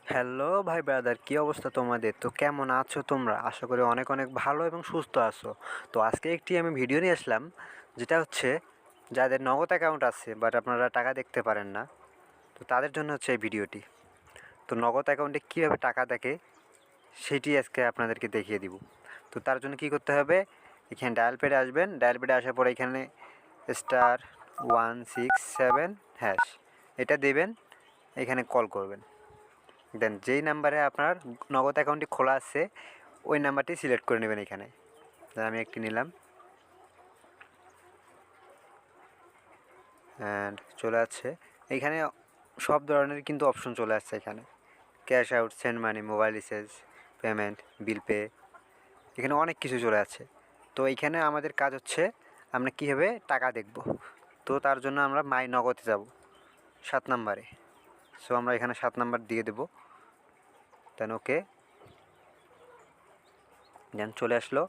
Hello ভাই brother, কী অবস্থা তোমাদের? তো কেমন আছো তোমরা? আশা করি অনেক অনেক ভালো এবং সুস্থ আছো। তো আজকে একটি আমি ভিডিও নিয়ে আসলাম, যেটা হচ্ছে যাদের নগদ অ্যাকাউন্ট আছে বাট আপনারা টাকা দেখতে পারেন না, তো তাদের জন্য হচ্ছে এই ভিডিওটি। তো নগদ অ্যাকাউন্টে কীভাবে টাকা দেখে সেটি আজকে আপনাদেরকে দেখিয়ে দিব। তো তার জন্য কী করতে হবে, এখানে ডায়াল প্যাডে আসবেন। ডায়াল প্যাডে আসার পরে এখানে *167# এটা দেবেন, এখানে কল করবেন। দেন যেই নাম্বারে আপনার নগদ অ্যাকাউন্টটি খোলা আছে ওই নাম্বারটি সিলেক্ট করে নেবেন এখানে। দেন আমি একটি নিলাম অ্যান্ড চলে আসছে এইখানে সব ধরনের কিন্তু অপশন চলে আসছে এখানে। Cash out, send money, mobile recharge, payment, bill pay, এখানে অনেক কিছু চলে আছে। তো এইখানে আমাদের কাজ হচ্ছে আমরা কীভাবে টাকা দেখব। তো তার জন্য আমরা মাই নগদে যাব 7 নাম্বারে। সো আমরা এখানে 7 নাম্বার দিয়ে দেবো। দেন ওকে। দেন চলে আসলো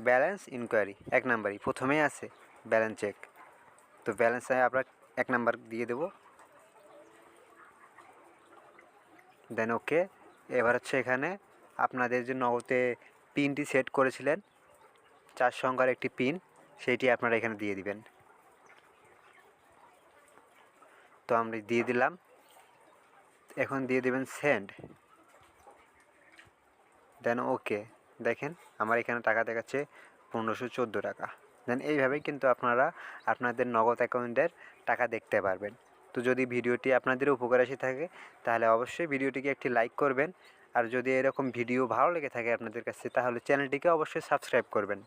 ব্যালেন্স ইনকোয়ারি, 1 নাম্বারই প্রথমেই আছে ব্যালেন্স চেক। তো ব্যালেন্সে আমরা 1 নাম্বার দিয়ে দেবো। দেন ওকে। এবার হচ্ছে এখানে আপনাদের যে নগদে পিনটি সেট করেছিলেন 4 সংখ্যার একটি পিন, সেইটি আপনারা এখানে দিয়ে দিবেন। তো আমরা দিয়ে দিলাম। এখন দিয়ে দেবেন সেন্ড। দেন ওকে। দেখেন আমার এখানে টাকা দেখাচ্ছে 1514 টাকা। দেন এইভাবেই কিন্তু আপনারা আপনাদের নগদ অ্যাকাউন্টের টাকা দেখতে পারবেন। তো যদি ভিডিওটি আপনাদের উপকার এসে থাকে তাহলে অবশ্যই ভিডিওটিকে একটি লাইক করবেন। আর যদি এরকম ভিডিও ভালো লেগে থাকে আপনাদের কাছে তাহলে চ্যানেলটিকে অবশ্যই সাবস্ক্রাইব করবেন।